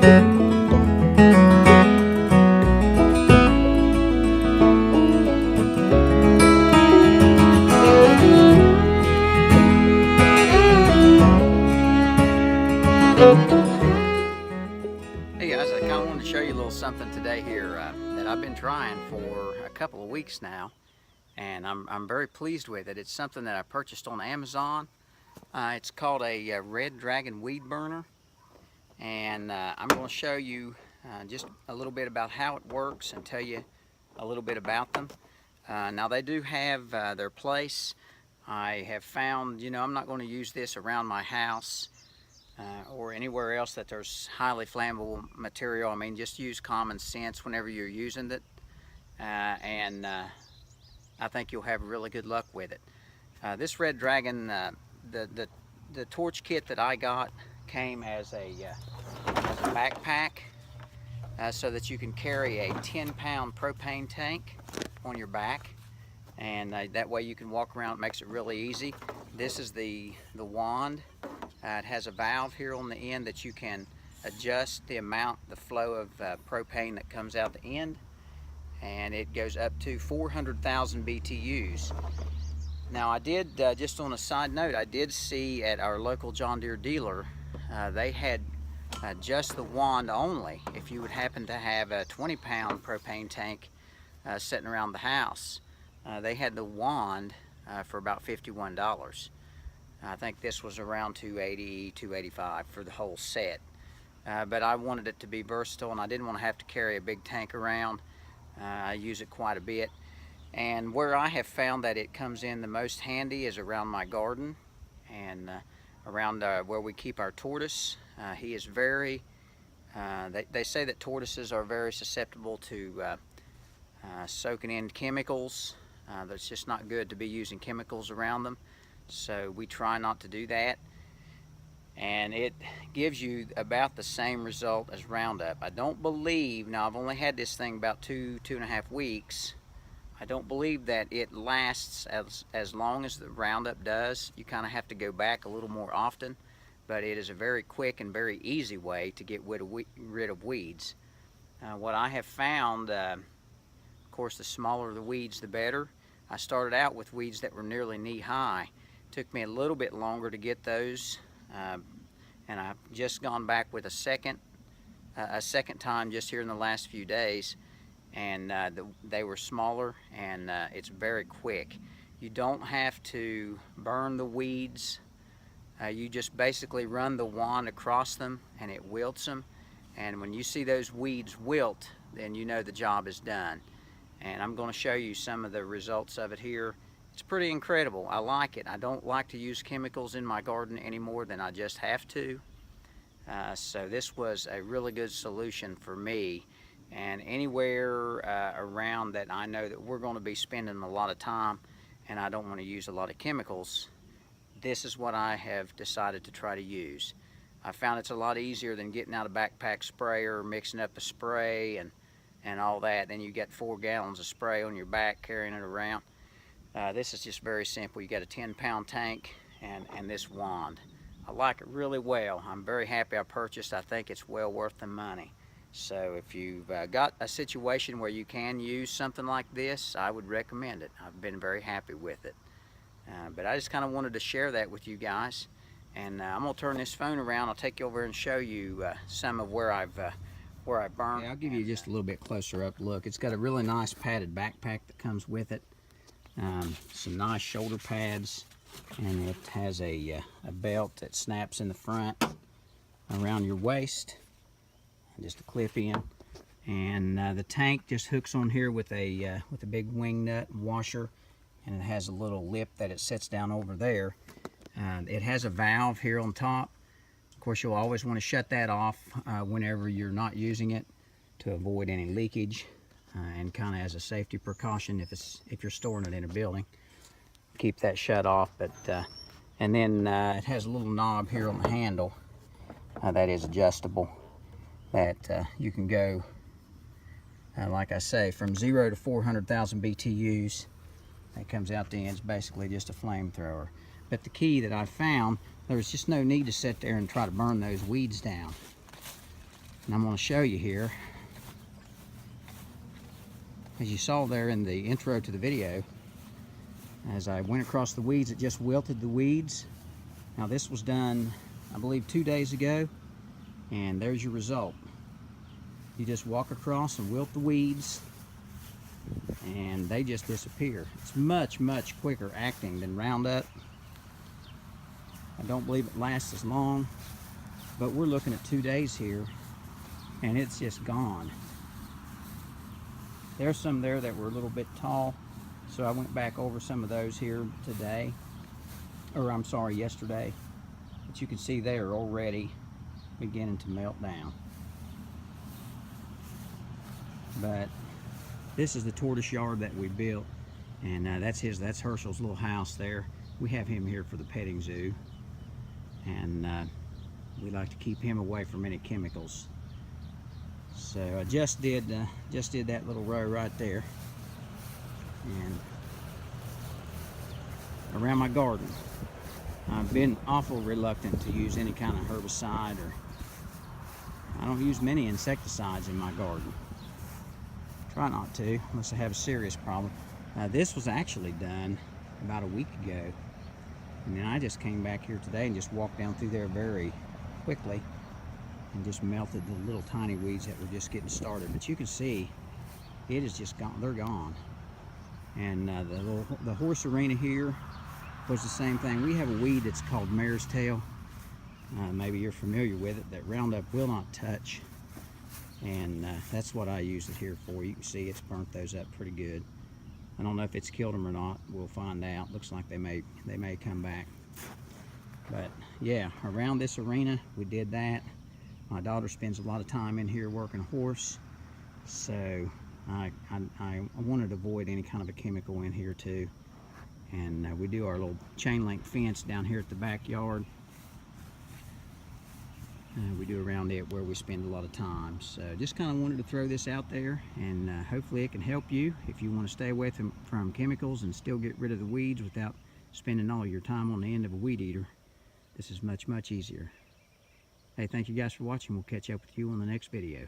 Hey guys, I kind of wanted to show you a little something today here that I've been trying for a couple of weeks now, and I'm very pleased with it. It's something that I purchased on Amazon. It's called a Red Dragon Weed Burner, and I'm going to show you just a little bit about how it works and tell you a little bit about them. Now they do have their place. I have found, I'm not going to use this around my house or anywhere else that there's highly flammable material. I mean, just use common sense whenever you're using it, and I think you'll have really good luck with it. This Red Dragon, the torch kit that I got came as a backpack, so that you can carry a 10-pound propane tank on your back, and that way you can walk around. It makes it really easy. This is the wand. It has a valve here on the end that you can adjust the flow of propane that comes out the end, and it goes up to 400,000 BTUs. Now I did, just on a side note, I did see at our local John Deere dealer, they had just the wand only. If you would happen to have a 20-pound propane tank sitting around the house, they had the wand for about $51. I think this was around $280, $285 for the whole set. But I wanted it to be versatile, and I didn't want to have to carry a big tank around. I use it quite a bit. And where I have found that it comes in the most handy is around my garden, and around where we keep our tortoise. He is very, they say that tortoises are very susceptible to soaking in chemicals. That's just not good to be using chemicals around them. So we try not to do that, and it gives you about the same result as Roundup. I don't believe, now I've only had this thing about two and a half weeks, I don't believe that it lasts as long as the Roundup does. You kind of have to go back a little more often, but it is a very quick and very easy way to get rid of weeds. What I have found, of course, the smaller the weeds the better. I started out with weeds that were nearly knee-high. Took me a little bit longer to get those, and I've just gone back with a second time just here in the last few days, and they were smaller, and it's very quick. You don't have to burn the weeds. You just basically run the wand across them and it wilts them, and when you see those weeds wilt, then you know the job is done. And I'm going to show you some of the results of it here. It's pretty incredible. I like it. I don't like to use chemicals in my garden any more than I just have to. So this was a really good solution for me. And anywhere around that I know that we're going to be spending a lot of time and I don't want to use a lot of chemicals, this is what I have decided to try to use. I found it's a lot easier than getting out a backpack sprayer, mixing up a spray and all that. Then you get 4 gallons of spray on your back carrying it around. This is just very simple. You got a 10-pound tank and this wand. I like it really well. I'm very happy I purchased. I think it's well worth the money. So if you've got a situation where you can use something like this, I would recommend it. I've been very happy with it. But I just kind of wanted to share that with you guys. And I'm going to turn this phone around. I'll take you over and show you some of where I've burned. Yeah, I'll give you just a little bit closer up look. It's got a really nice padded backpack that comes with it. Some nice shoulder pads, and it has a belt that snaps in the front around your waist, just a clip in, and the tank just hooks on here with a big wing nut washer, and it has a little lip that it sets down over there. It has a valve here on top. Of course, you'll always want to shut that off whenever you're not using it to avoid any leakage. And kind of as a safety precaution if you're storing it in a building, keep that shut off. But and then it has a little knob here on the handle that is adjustable, that you can go like I say, from 0 to 400,000 BTUs. That comes out the end. It's basically just a flamethrower. But the key that I found, there's just no need to sit there and try to burn those weeds down. And I'm going to show you here. As you saw there in the intro to the video, as I went across the weeds, it just wilted the weeds. Now this was done, I believe, 2 days ago, and there's your result. You just walk across and wilt the weeds, and they just disappear. It's much, much quicker acting than Roundup. I don't believe it lasts as long, but we're looking at 2 days here, and it's just gone. There's some there that were a little bit tall, so I went back over some of those here today, or I'm sorry, yesterday. But you can see they are already beginning to melt down. But this is the tortoise yard that we built, and that's Herschel's little house there. We have him here for the petting zoo, and we like to keep him away from any chemicals. So I just did that little row right there, and around my garden. I've been awful reluctant to use any kind of herbicide, or I don't use many insecticides in my garden. Try not to, unless I have a serious problem. This was actually done about a week ago, and then I just came back here today and just walked down through there very quickly and just melted the little tiny weeds that were just getting started. But you can see it is just gone. They're gone. And the horse arena here was the same thing. We have a weed that's called mare's tail. Maybe you're familiar with it, that Roundup will not touch. And that's what I use it here for. You can see it's burnt those up pretty good. I don't know if it's killed them or not. We'll find out. Looks like they may come back. But yeah, around this arena we did that. My daughter spends a lot of time in here working a horse, so I wanted to avoid any kind of a chemical in here too. And we do our little chain link fence down here at the backyard. We do around it where we spend a lot of time. So just kind of wanted to throw this out there, and hopefully it can help you if you want to stay away from chemicals and still get rid of the weeds without spending all your time on the end of a weed eater. This is much, much easier. Hey, thank you guys for watching. We'll catch up with you on the next video.